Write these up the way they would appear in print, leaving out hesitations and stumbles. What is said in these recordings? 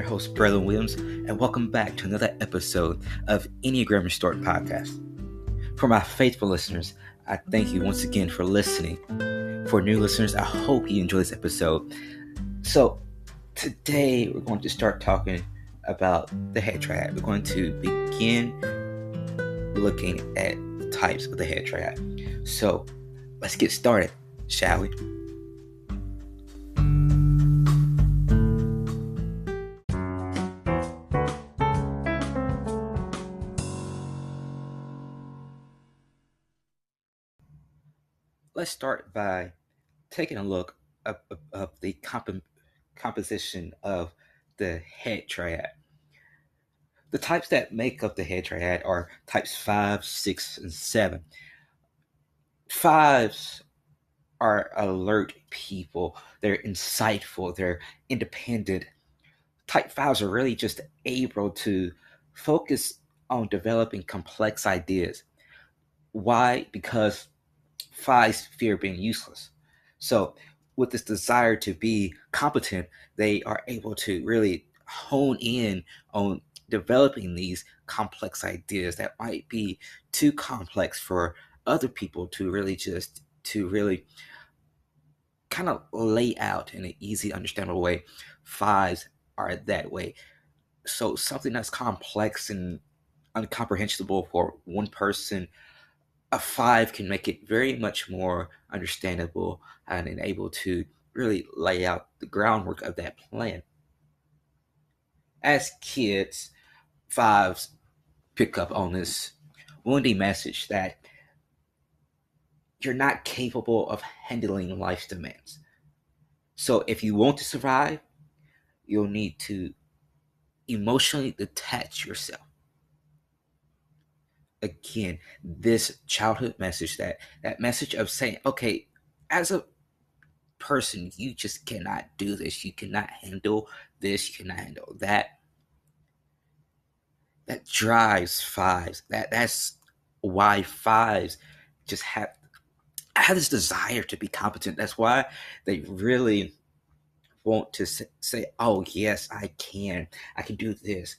your host, Braylon Williams, and welcome back to another episode of Enneagram Restored Podcast. For my faithful listeners, I thank you once again for listening. For new listeners, I hope you enjoy this episode. So, today we're going to start talking about the head triad. We're going to begin looking at the types of the head triad. So, let's get started, shall we? Let's start by taking a look of the composition of the head triad. The types that make up the head triad are types 5, 6, and 7. 5s are alert people. They're insightful. They're independent. Type 5s are really just able to focus on developing complex ideas. Why? Because 5s fear being useless. So with this desire to be competent, they are able to really hone in on developing these complex ideas that might be too complex for other people to really kind of lay out in an easy, understandable way. 5s are that way. So something that's complex and incomprehensible for one person, a 5 can make it very much more understandable and able to really lay out the groundwork of that plan. As kids, 5s pick up on this wounding message that you're not capable of handling life's demands. So if you want to survive, you'll need to emotionally detach yourself. Again, this childhood message, that message of saying, okay, as a person, you just cannot do this. You cannot handle this. You cannot handle that. That drives 5s. That's why 5s just have this desire to be competent. That's why they really want to say, oh yes, I can do this,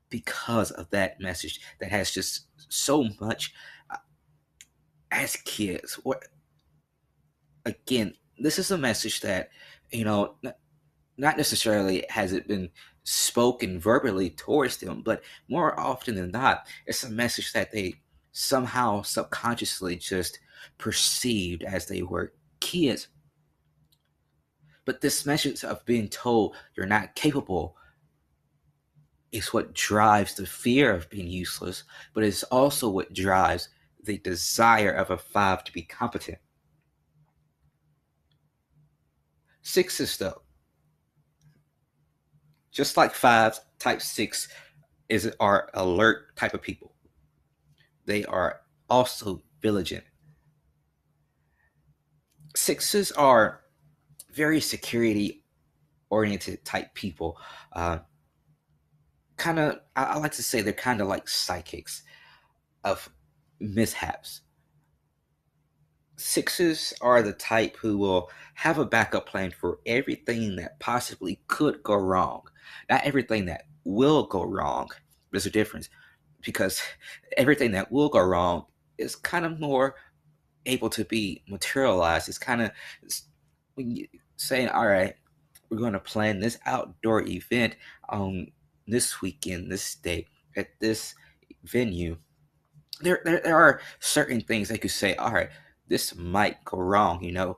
because of that message that has just so much. As kids, what, again, this is a message that, not necessarily has it been spoken verbally towards them, but more often than not, it's a message that they somehow subconsciously just perceived as they were kids. But this message of being told you're not capable is what drives the fear of being useless, but it's also what drives the desire of a 5 to be competent. 6s, though, just like 5s, type 6 are alert type of people. They are also vigilant. 6s are very security oriented type people. I like to say they're kind of like psychics of mishaps. 6s are the type who will have a backup plan for everything that possibly could go wrong. Not everything that will go wrong. There's a difference, because everything that will go wrong is kind of more able to be materialized. It's kind of when you saying, all right, we're going to plan this outdoor event on this weekend, this day, at this venue. There are certain things they could say, all right, this might go wrong,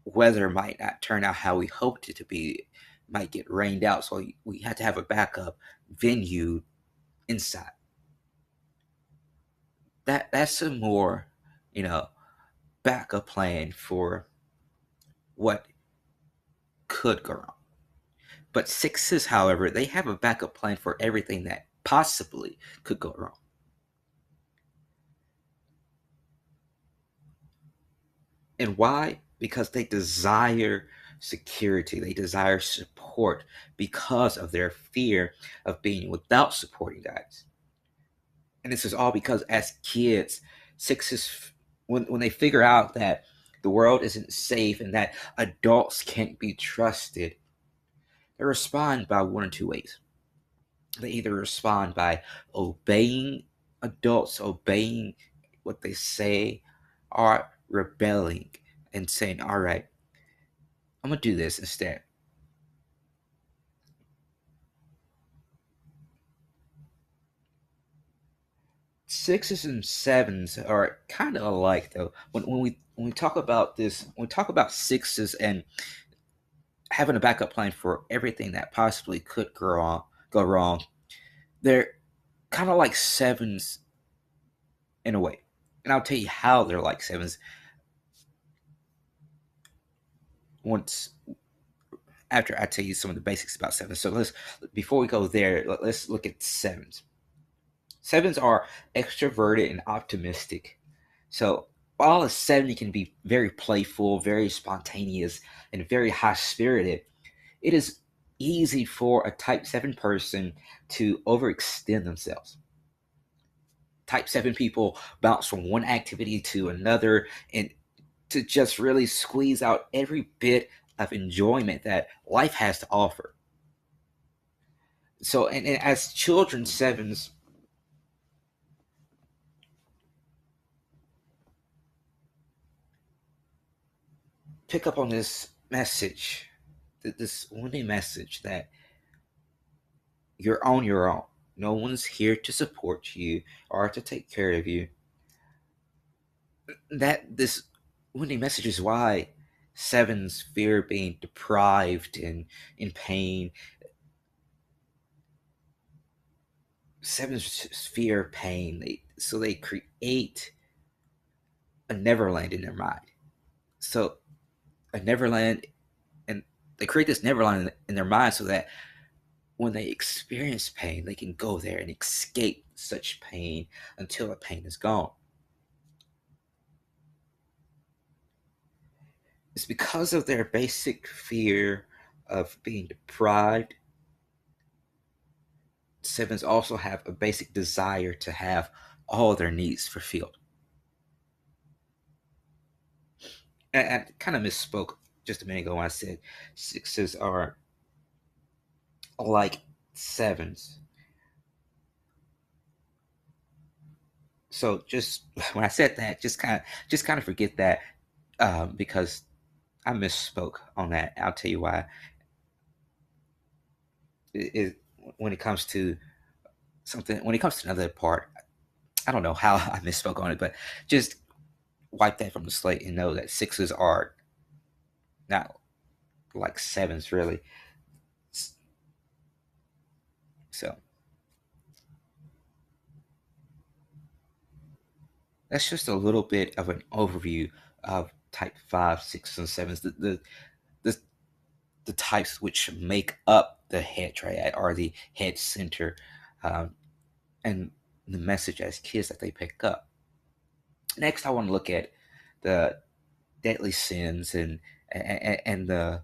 weather might not turn out how we hoped it to be, might get rained out, so we had to have a backup venue inside. That's a more, backup plan for what could go wrong. But 6s, however, they have a backup plan for everything that possibly could go wrong. And why? Because they desire security. They desire support because of their fear of being without supporting guides. And this is all because as kids, 6s, when they figure out that the world isn't safe and that adults can't be trusted, they respond by one or two ways. They either respond by obeying adults, obeying what they say, or rebelling and saying, all right, I'm going to do this instead. Sixes and sevens are kind of alike, though. When we talk about this, when we talk about sixes and having a backup plan for everything that possibly could go wrong, they're kind of like sevens in a way. And I'll tell you how they're like sevens once after I tell you some of the basics about sevens. So before we go there, let's look at sevens. Sevens are extroverted and optimistic. So while a seven can be very playful, very spontaneous, and very high spirited, it is easy for a type 7 person to overextend themselves. Type 7 people bounce from one activity to another and to just really squeeze out every bit of enjoyment that life has to offer. So, and as children, sevens pick up on this message, this one message that you're on your own. No one's here to support you or to take care of you. That this winning message is why sevens fear being deprived and in pain. Sevens fear pain. So they create a neverland in their mind. So a neverland, and they create this neverland in their mind so that when they experience pain, they can go there and escape such pain until the pain is gone. It's because of their basic fear of being deprived. Sevens also have a basic desire to have all their needs fulfilled. And I kind of misspoke just a minute ago when I said sixes are like sevens. So just when I said that, just kind of forget that because I misspoke on that. I'll tell you why. When it comes to when it comes to another part, I don't know how I misspoke on it, but just wipe that from the slate and know that sixes are not like sevens really. So that's just a little bit of an overview of type five, sixes, and sevens. The, the types which make up the head triad or the head center, um, and the message as kids that they pick up. Next, I want to look at the deadly sins and the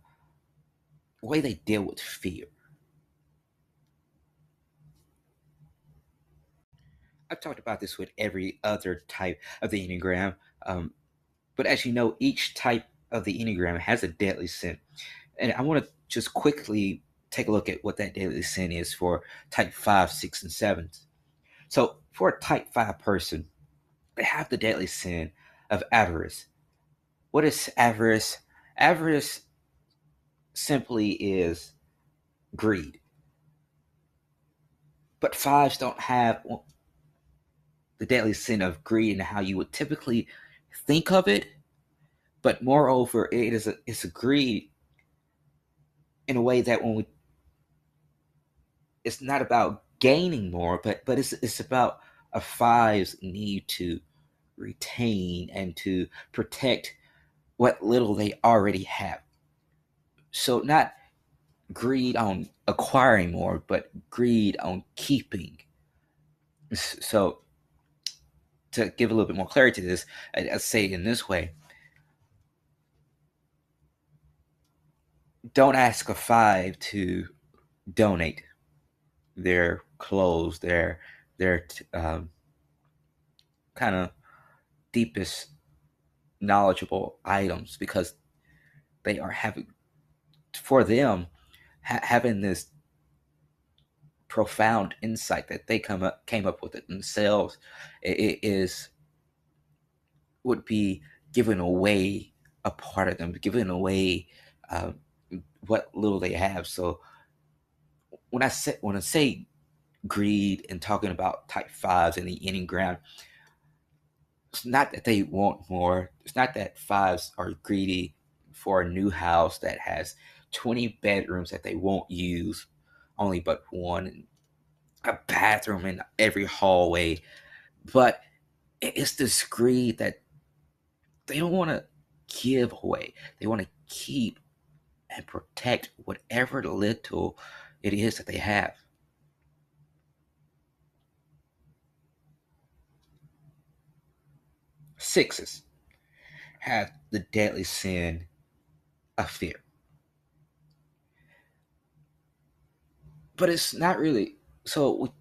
way they deal with fear. I've talked about this with every other type of the Enneagram, but as you know, each type of the Enneagram has a deadly sin. And I want to just quickly take a look at what that deadly sin is for type 5, 6, and 7s. So, for a type 5 person, they have the deadly sin of avarice. What is avarice? Avarice simply is greed. But fives don't have the deadly sin of greed and how you would typically think of it. But moreover, it's a greed in a way that it's not about gaining more, but it's about a five's need to retain and to protect what little they already have. So not greed on acquiring more, but greed on keeping. So to give a little bit more clarity to this, I say it in this way. Don't ask a five to donate their clothes, their kind of deepest knowledgeable items, because they are having, for them, having this profound insight that they came up with it themselves. It is would be giving away a part of them, giving away um, what little they have. So when I say greed and talking about type fives and the Enneagram, it's not that they want more. It's not that fives are greedy for a new house that has 20 bedrooms that they won't use, only but one, and a bathroom in every hallway. But it's this greed that they don't want to give away. They want to keep and protect whatever little it is that they have. Sixes have the deadly sin of fear. But it's not really. So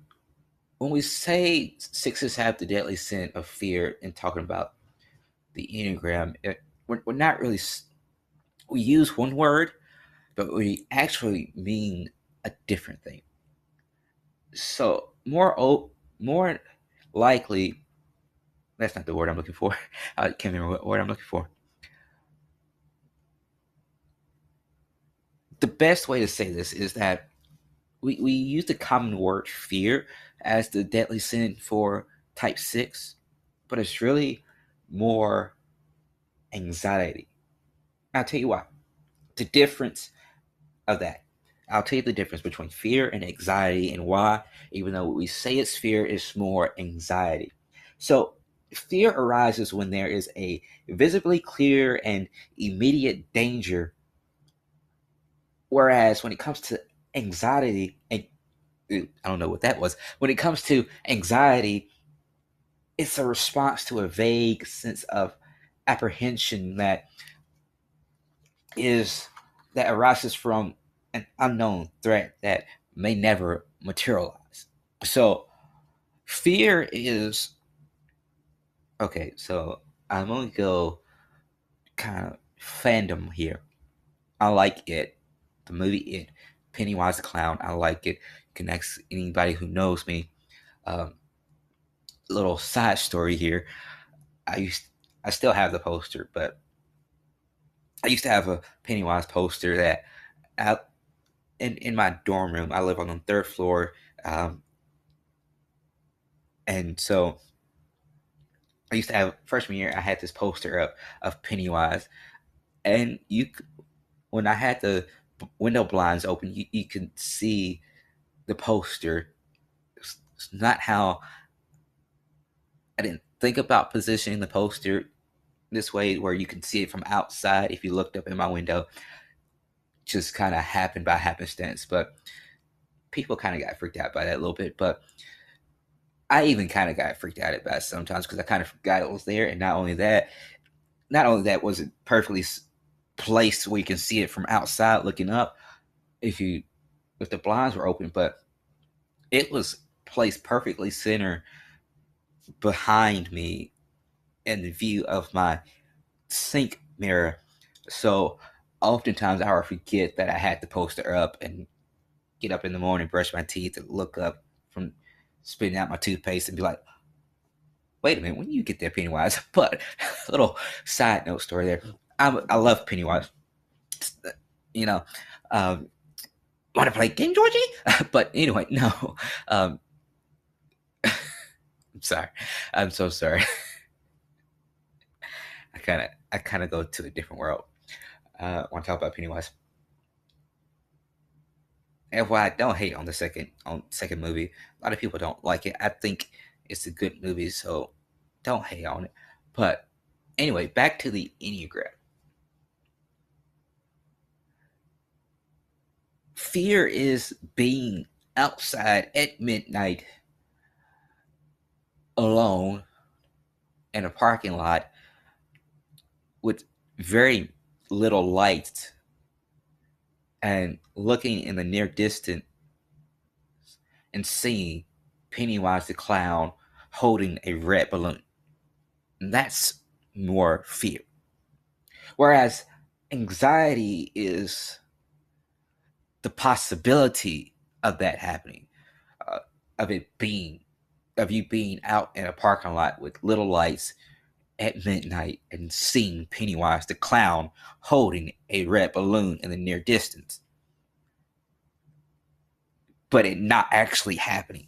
when we say sixes have the deadly sin of fear and talking about the Enneagram, we're not really. We use one word, but we actually mean a different thing. So more likely, that's not the word I'm looking for. I can't remember what word I'm looking for. The best way to say this is that we use the common word fear as the deadly sin for type 6, but it's really more anxiety. I'll tell you why. The difference of that. I'll tell you the difference between fear and anxiety and why, even though we say it's fear, it's more anxiety. So, fear arises when there is a visibly clear and immediate danger, whereas when it comes to anxiety, and I don't know what that was, when it comes to anxiety, it's a response to a vague sense of apprehension is that arises from an unknown threat that may never materialize. So fear is okay. So I'm gonna go kind of fandom here. I like it, the movie It, Pennywise the Clown. I like it. Connects anybody who knows me. Um, Little side story here. I used I still have the poster, but I used to have a Pennywise poster that out in my dorm room. I live on the third floor, um, and so I used to have freshman year. I had this poster up of Pennywise, and when I had the window blinds open, you can see the poster. It's not how I didn't think about positioning the poster this way, where you can see it from outside if you looked up in my window. Just kind of happened by happenstance, but people kind of got freaked out by that a little bit. But I even kind of got freaked out by it sometimes because I kind of forgot it was there. And not only that was it perfectly placed where you can see it from outside looking up if the blinds were open, but it was placed perfectly center behind me in the view of my sink mirror. So oftentimes I would forget that I had the poster up and get up in the morning, brush my teeth, and look up from spitting out my toothpaste and be like, wait a minute, when you get there, Pennywise? But a little side note story there. I love Pennywise. You know, um, want to play game, Georgie? But anyway, no. Um, I'm sorry. I'm so sorry. I kind of go to a different world. Want to talk about Pennywise? And why I don't hate on the second movie. A lot of people don't like it. I think it's a good movie, so don't hate on it. But anyway, back to the Enneagram. Fear is being outside at midnight alone in a parking lot with very little light and looking in the near distance and seeing Pennywise the clown holding a red balloon. And that's more fear. Whereas anxiety is the possibility of that happening, uh, of you being out in a parking lot with little lights at midnight and seeing Pennywise the clown holding a red balloon in the near distance, but it not actually happening.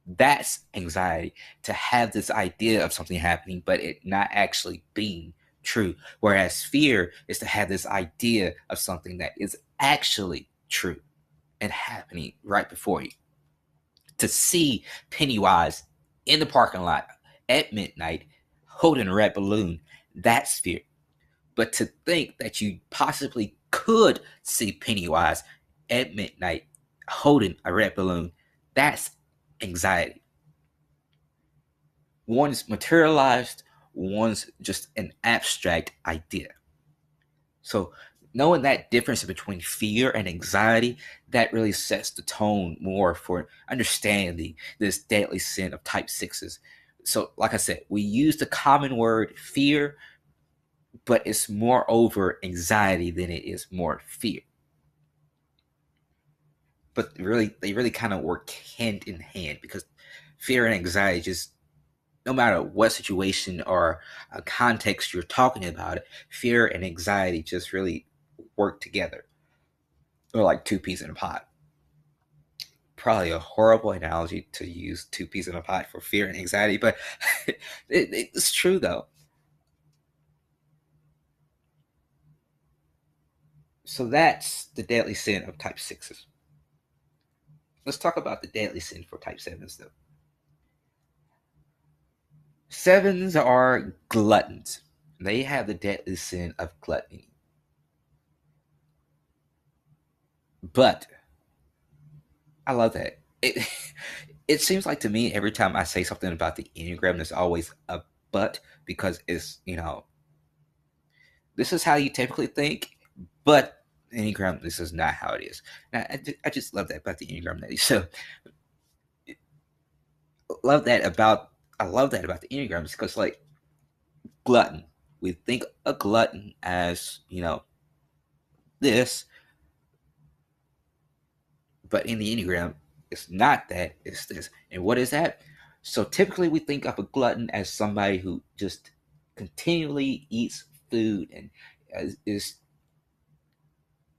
That's anxiety, to have this idea of something happening, but it not actually being true. Whereas fear is to have this idea of something that is actually true and happening right before you. To see Pennywise in the parking lot at midnight holding a red balloon, that's fear. But to think that you possibly could see Pennywise at midnight holding a red balloon, that's anxiety. One's materialized, one's just an abstract idea. So knowing that difference between fear and anxiety, that really sets the tone more for understanding this deadly sin of type sixes. So like I said, we use the common word fear, but it's more over anxiety than it is more fear. But really, they really kind of work hand in hand, because fear and anxiety just, no matter what situation or context you're talking about it, fear and anxiety just really work together. They're like two peas in a pot. Probably a horrible analogy to use two peas in a pot for fear and anxiety, but it's true though. So that's the deadly sin of type sixes. Let's talk about the deadly sin for type sevens though. Sevens are gluttons. They have the deadly sin of gluttony. But I love that. It seems like to me every time I say something about the Enneagram, there's always a but, because it's, this is how you typically think, but Enneagram, this is not how it is. And I just love that about the Enneagram, Nettie. So love that about I love that about the Enneagrams, because like glutton, we think a glutton as this, but in the Enneagram, it's not that, it's this. And what is that? So typically we think of a glutton as somebody who just continually eats food and is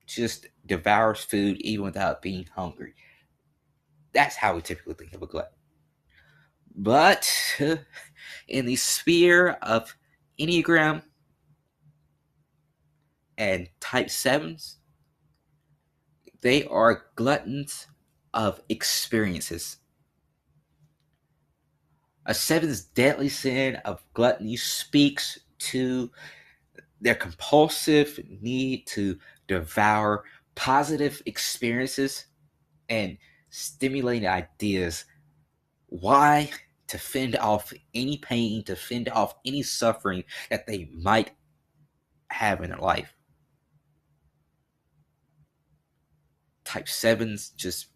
just devours food even without being hungry. That's how we typically think of a glutton. But in the sphere of Enneagram and type sevens, they are gluttons of experiences. A seven's deadly sin of gluttony speaks to their compulsive need to devour positive experiences and stimulating ideas. Why? To fend off any pain, to fend off any suffering that they might have in their life. Type sevens just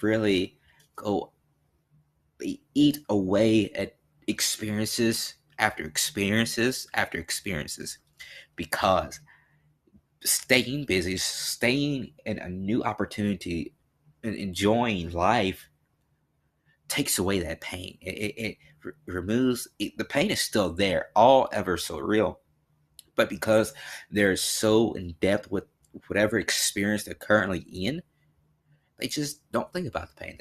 really go, they eat away at experiences after experiences after experiences, because staying busy, staying in a new opportunity, and enjoying life takes away that pain. It removes the pain is still there, all ever so real, but because they're so in depth with whatever experience they're currently in, they just don't think about the pain.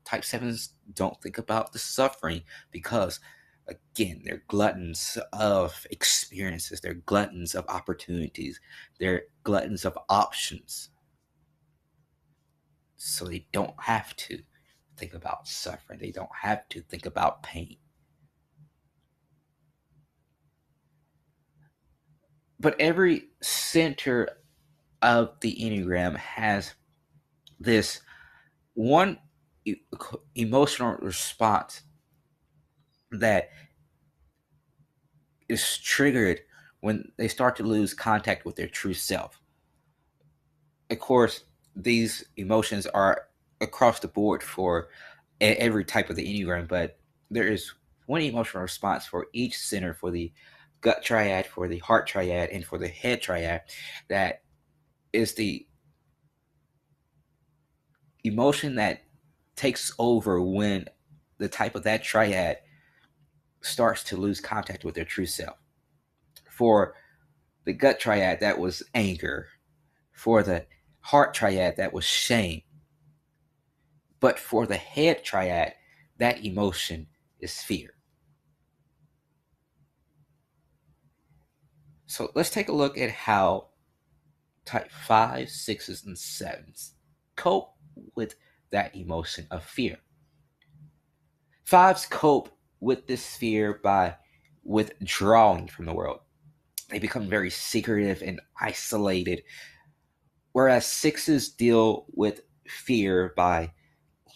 Type sevens don't think about the suffering, because again, they're gluttons of experiences, they're gluttons of opportunities, they're gluttons of options. So they don't have to think about suffering, they don't have to think about pain. But every center of the Enneagram has this one emotional response that is triggered when they start to lose contact with their true self. Of course, these emotions are across the board for every type of the Enneagram, but there is one emotional response for each center, for the gut triad, for the heart triad, and for the head triad, that is the emotion that takes over when the type of that triad starts to lose contact with their true self. For the gut triad, that was anger. For the heart triad, that was shame. But for the head triad, that emotion is fear. So let's take a look at how type 5, 6s, and 7s cope with that emotion of fear. 5s cope with this fear by withdrawing from the world. They become very secretive and isolated, whereas 6s deal with fear by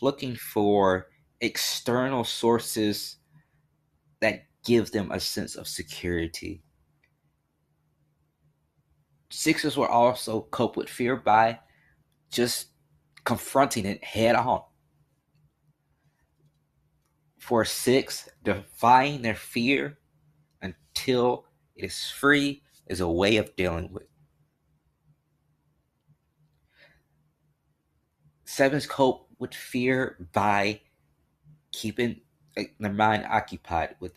looking for external sources that give them a sense of security. 6s will also cope with fear by just confronting it head on. For 6, defying their fear until it is free is a way of dealing with. 7s cope with fear by keeping their mind occupied with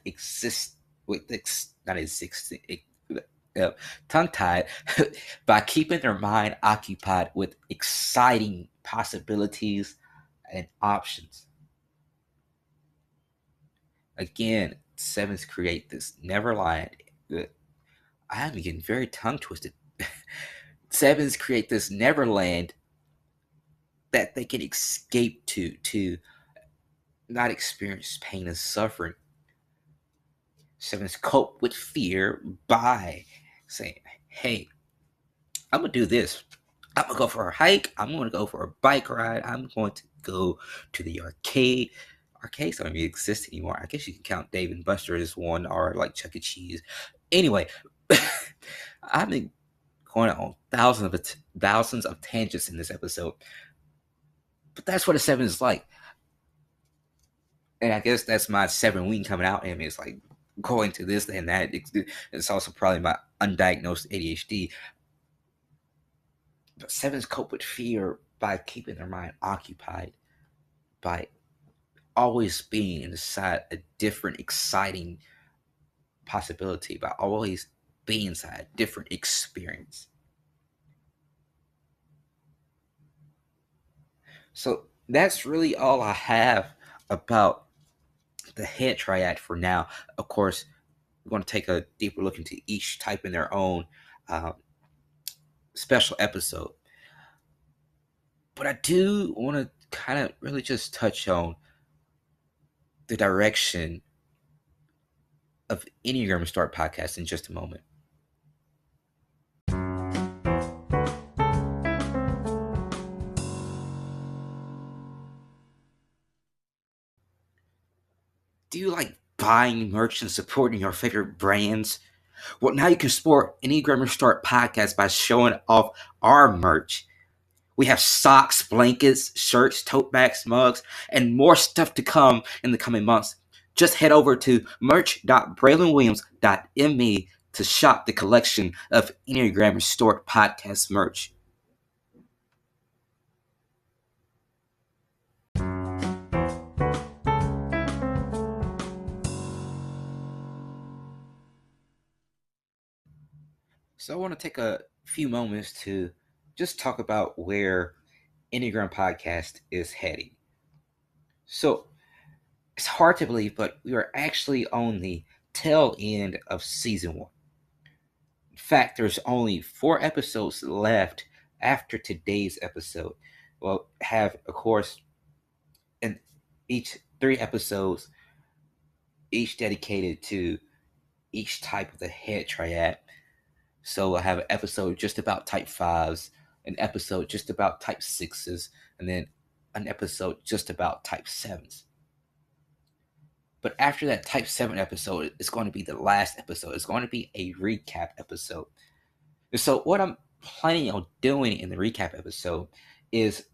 tongue-tied by keeping their mind occupied with exciting possibilities and options. Again, 7s create this neverland. I am getting very tongue twisted. 7s create this neverland that they can escape to not experience pain and suffering. 7s cope with fear by saying, hey, I'm going to do this. I'm going to go for a hike. I'm going to go for a bike ride. I'm going to go to the arcade. Arcades don't even exist anymore. I guess you can count Dave and Buster as one, or like Chuck E. Cheese. Anyway, I've been going on thousands of tangents in this episode. But that's what a 7 is like. And I guess that's my 7 wing coming out in me. It's like going to this and that. It's also probably my undiagnosed ADHD. But 7s cope with fear by keeping their mind occupied, by always being inside a different, exciting possibility, by always being inside a different experience. So that's really all I have about the head triad for now. Of course, we're going to take a deeper look into each type in their own special episode. But I do want to kind of really just touch on the direction of Enneagram Restored Podcast in just a moment. Do you like buying merch and supporting your favorite brands? Well, now you can support Enneagram Restored Podcast by showing off our merch. We have socks, blankets, shirts, tote bags, mugs, and more stuff to come in the coming months. Just head over to merch.braylonwilliams.me to shop the collection of Enneagram Restored Podcast merch. So I want to take a few moments to just talk about where Enneagram Podcast is heading. So it's hard to believe, but we are actually on the tail end of season 1. In fact, there's only 4 episodes left after today's episode. We'll have, of course, in each 3 episodes, each dedicated to each type of the head triad. So we'll have an episode just about type 5s, an episode just about type 6s, and then an episode just about type 7s. But after that type 7 episode, it's going to be the last episode. It's going to be a recap episode. And so what I'm planning on doing in the recap episode is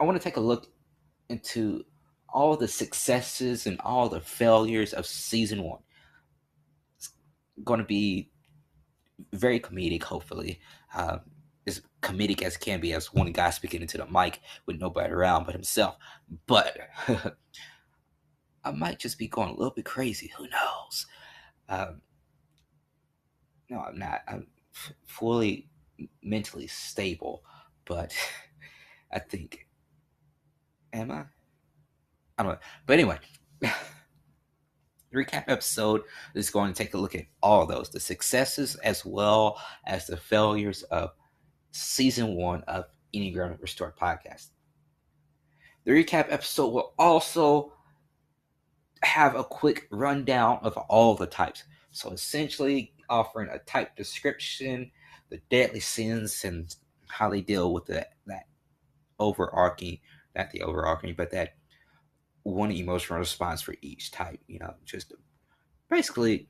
I want to take a look into all the successes and all the failures of season 1. It's going to be very comedic, hopefully. as comedic as it can be as one guy speaking into the mic with nobody around but himself. But I might just be going a little bit crazy. Who knows? Um, no, I'm not. I'm fully mentally stable, but I think, am I? I don't know. But anyway, the recap episode is going to take a look at all of those, the successes as well as the failures of season 1 of Enneagram Restored Podcast. The recap episode will also have a quick rundown of all the types. So essentially offering a type description, the deadly sins, and how they deal with that overarching, not the overarching, but that one emotional response for each type. Just basically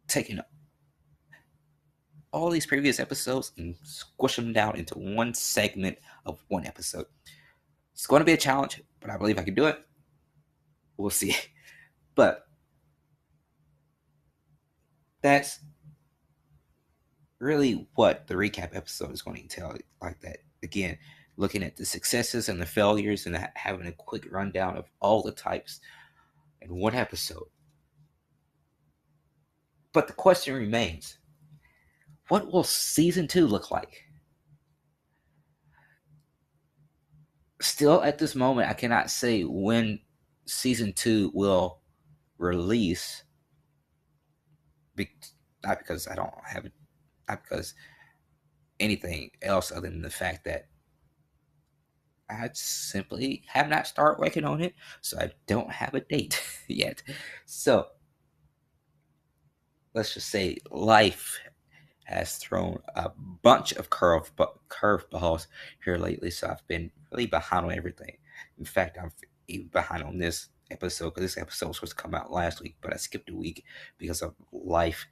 taking all these previous episodes and squish them down into one segment of one episode. It's going to be a challenge, but I believe I can do it. We'll see. But that's really what the recap episode is going to entail, like that. Again, looking at the successes and the failures and having a quick rundown of all the types in one episode. But the question remains, what will season 2 look like? Still at this moment, I cannot say when season 2 will release. Not because I don't have it, not because anything else other than the fact that I simply have not started working on it, so I don't have a date yet. So let's just say life has thrown a bunch of curveballs here lately, so I've been really behind on everything. In fact, I'm even behind on this episode because this episode was supposed to come out last week, but I skipped a week because of life.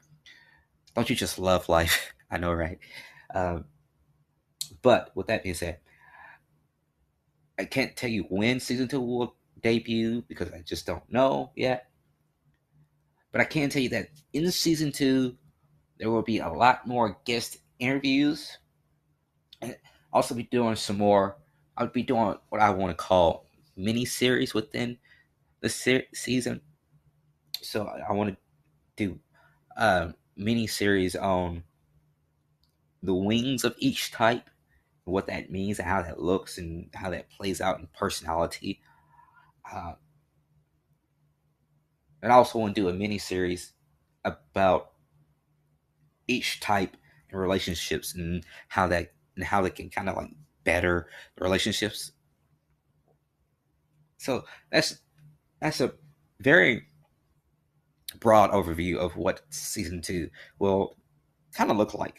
Don't you just love life? I know, right? But with that being said, I can't tell you when season 2 will debut because I just don't know yet. But I can tell you that in season 2, there will be a lot more guest interviews. And also be doing some more. I'll be doing what I want to call mini series within the season. So I want to do a mini series on the wings of each type, what that means, and how that looks, and how that plays out in personality. And I also want to do a mini series about each type and relationships and how they can kind of like better the relationships. So that's a very broad overview of what season 2 will kind of look like.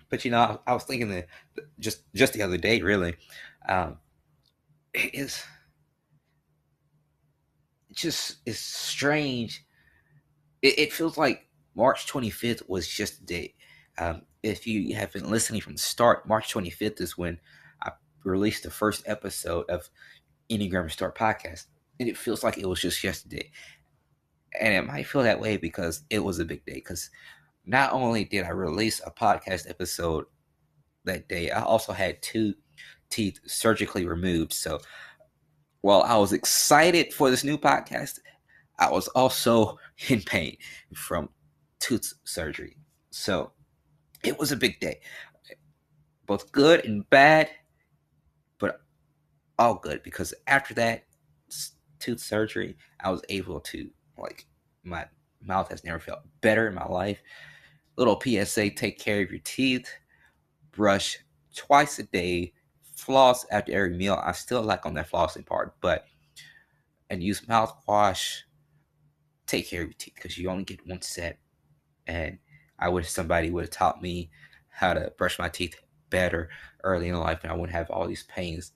But I was thinking that just the other day, really, it's strange. It feels like March 25th was just a day. If you have been listening from the start, March 25th is when I released the first episode of Enneagram Restored Podcast. And it feels like it was just yesterday. And it might feel that way because it was a big day. Because not only did I release a podcast episode that day, I also had 2 teeth surgically removed. So while I was excited for this new podcast, I was also in pain from tooth surgery. So it was a big day. Both good and bad, but all good because after that tooth surgery, I was able to, my mouth has never felt better in my life. Little PSA, take care of your teeth, brush twice a day, floss after every meal. I still lack on that flossing part, and use mouthwash. Take care of your teeth because you only get one set. And I wish somebody would have taught me how to brush my teeth better early in life, and I wouldn't have all these pains.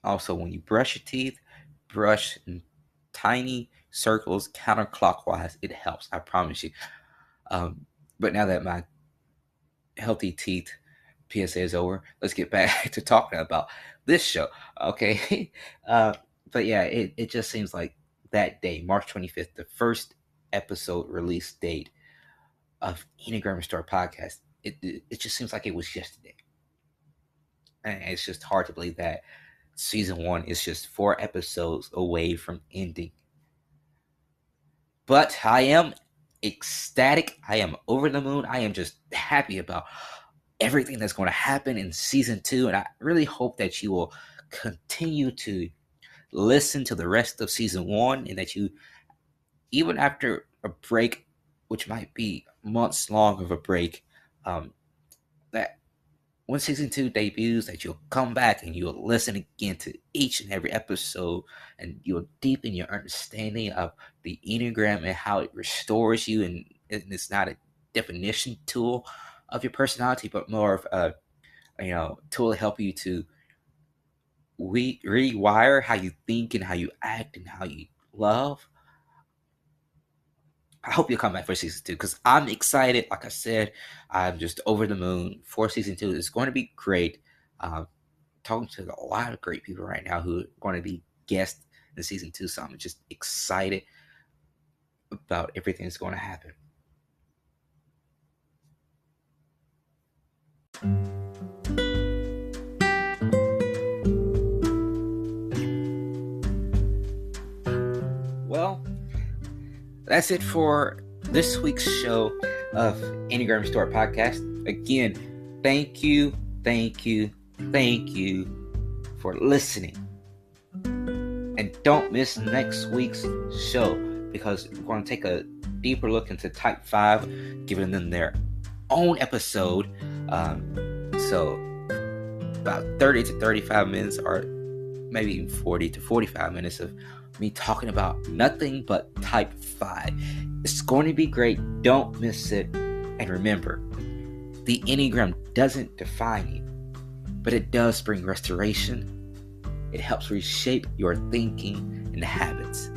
Also, when you brush your teeth, brush in tiny circles counterclockwise. It helps, I promise you. But now that my healthy teeth PSA is over, let's get back to talking about this show. Okay. But yeah, it just seems like that day, March 25th, the first episode release date of Enneagram Restored Podcast. It just seems like it was yesterday. And it's just hard to believe that season 1 is just 4 episodes away from ending. But I am ecstatic. I am over the moon. I am just happy about everything that's going to happen in season 2. And I really hope that you will continue to listen to the rest of season 1, and that you, even after a break, which might be months long of a break, that when season 2 debuts, that you'll come back and you'll listen again to each and every episode, and you'll deepen your understanding of the Enneagram and how it restores you. And it's not a definition tool of your personality, but more of a tool to help you to rewire how you think and how you act and how you love. I hope you'll come back for season 2, because I'm excited. Like I said, I'm just over the moon for season 2. It's going to be great. Talking to a lot of great people right now who are going to be guests in season 2. So I'm just excited about everything that's going to happen. Well, that's it for this week's show of Enneagram Restored Podcast. Again, thank you for listening. And don't miss next week's show, because we're going to take a deeper look into Type 5, giving them their own episode. So about 30 to 35 minutes, or maybe even 40 to 45 minutes of me talking about nothing but Type 5. It's going to be great. Don't miss it. And remember, the Enneagram doesn't define you, but it does bring restoration. It helps reshape your thinking and habits.